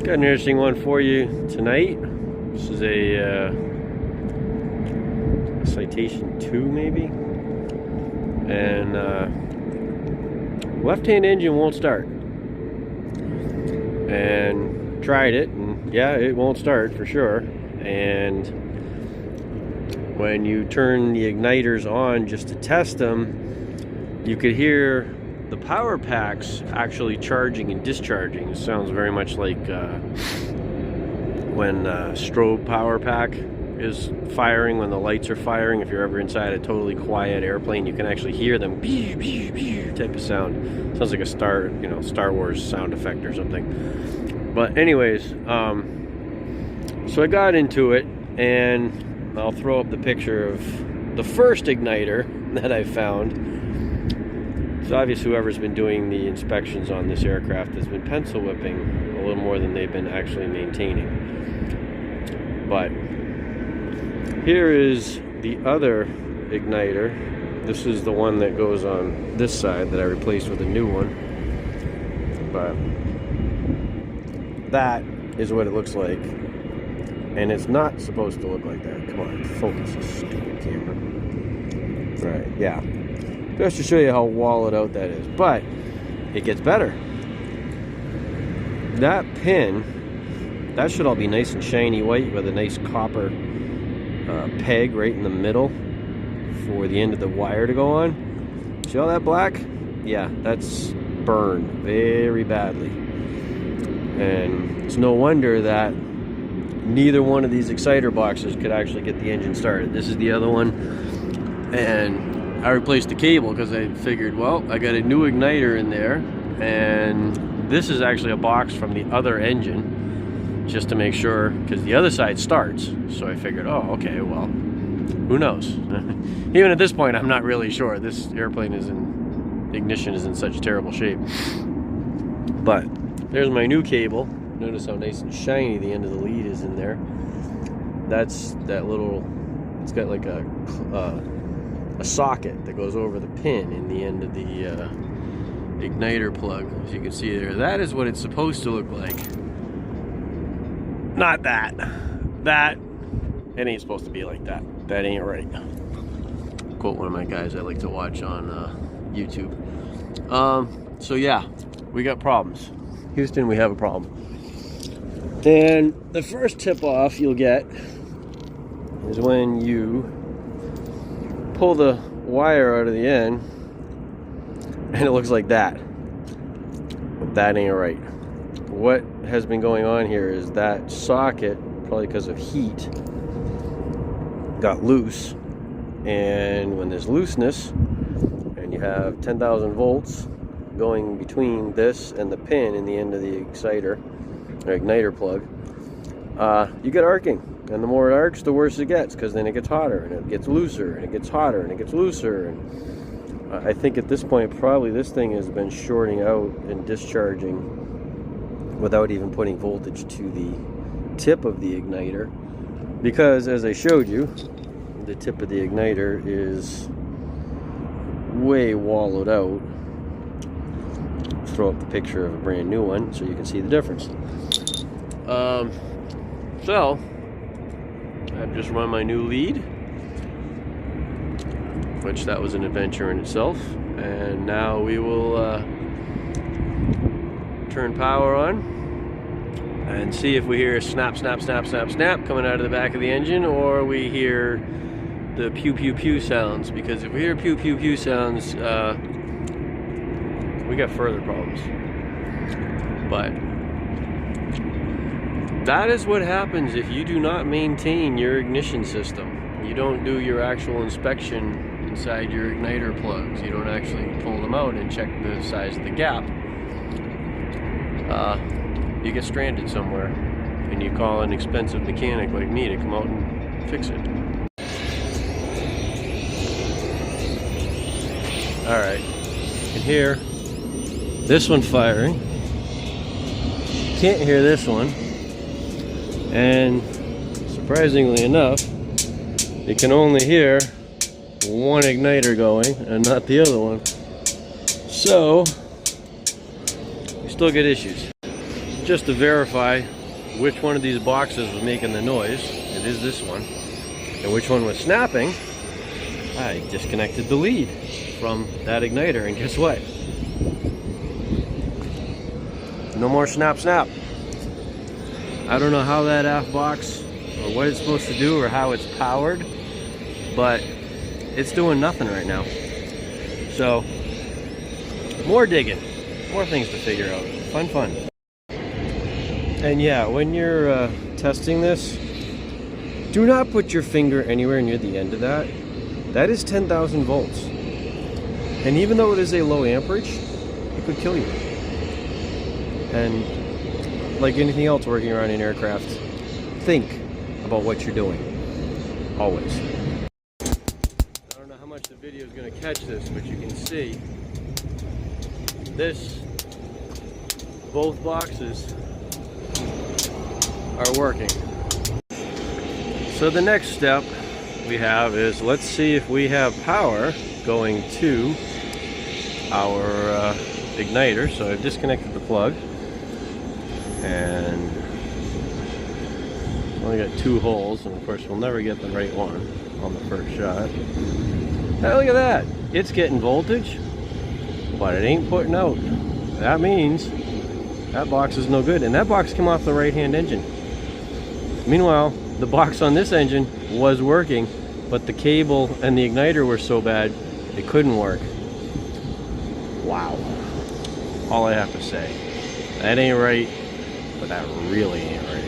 Got an interesting one for you tonight. This is a citation 2 maybe, and left-hand engine won't start. And tried it, and yeah, it won't start for sure. And when you turn the igniters on just to test them, you could hear the power packs actually charging and discharging. It sounds very much like when strobe power pack is firing, when the lights are firing. If you're ever inside a totally quiet airplane, you can actually hear them type of sound. Sounds like a Star Wars sound effect or something. But anyways, so I got into it, and I'll throw up the picture of the first igniter that I found. It's obvious whoever's been doing the inspections on this aircraft has been pencil whipping a little more than they've been actually maintaining. But here is the other igniter. This is the one that goes on this side that I replaced with a new one. But that is what it looks like. And it's not supposed to look like that. Come on, focus, you stupid camera. Right, yeah. Just to show you how wallowed out that is. But it gets better. That pin, that should all be nice and shiny white with a nice copper peg right in the middle for the end of the wire to go on. See all that black? Yeah, that's burned very badly. And it's no wonder that neither one of these exciter boxes could actually get the engine started. This is the other one, and I replaced the cable because I figured, well, I got a new igniter in there, and this is actually a box from the other engine, just to make sure, because the other side starts. So I figured, oh, okay, well, who knows? Even at this point, I'm not really sure. This airplane ignition is in such terrible shape. But there's my new cable. Notice how nice and shiny the end of the lead is in there. That's that little, it's got like a socket that goes over the pin in the end of the igniter plug, as you can see there. That is what it's supposed to look like. Not that. That, it ain't supposed to be like that. That ain't right. Quote one of my guys I like to watch on YouTube. So yeah, we got problems. Houston, we have a problem. And the first tip off you'll get is when you pull the wire out of the end and it looks like that. But that ain't right. What has been going on here is that socket, probably because of heat, got loose. And when there's looseness and you have 10,000 volts going between this and the pin in the end of the exciter or igniter plug, you get arcing. And the more it arcs, the worse it gets, because then it gets hotter and it gets looser and it gets hotter and it gets looser. And I think at this point, probably this thing has been shorting out and discharging without even putting voltage to the tip of the igniter, because as I showed you, the tip of the igniter is way wallowed out. Throw up the picture of a brand new one so you can see the difference. So I've just run my new lead, which that was an adventure in itself. And now we will turn power on and see if we hear a snap, snap, snap, snap, snap coming out of the back of the engine, or we hear the pew, pew, pew sounds. Because if we hear pew, pew, pew sounds, we got further problems. But that is what happens if you do not maintain your ignition system. You don't do your actual inspection inside your igniter plugs. You don't actually pull them out and check the size of the gap. You get stranded somewhere, and you call an expensive mechanic like me to come out and fix it. Alright, you can hear this one firing. Can't hear this one. And surprisingly enough, you can only hear one igniter going and not the other one. So, we still get issues. just to verify which one of these boxes was making the noise. It is this one. And which one was snapping. I disconnected the lead from that igniter, and guess what? No more snap snap. I don't know how that aft box or what it's supposed to do or how it's powered, but it's doing nothing right now. So more digging, more things to figure out. Fun. And yeah, when you're testing this, do not put your finger anywhere near the end of that. That is 10,000 volts. And even though it is a low amperage, it could kill you. And like anything else working around an aircraft, think about what you're doing. Always. I don't know how much the video is going to catch this, but you can see this, both boxes are working. So the next step we have is, let's see if we have power going to our igniter. So I've disconnected the plug, and only got 2 holes, and of course we'll never get the right one on the first shot. Now look at that, it's getting voltage, but it ain't putting out. That means that box is no good, and that box came off the right-hand engine. Meanwhile, the box on this engine was working, but the cable and the igniter were so bad it couldn't work. Wow. All I have to say. That ain't right, but that really ain't right.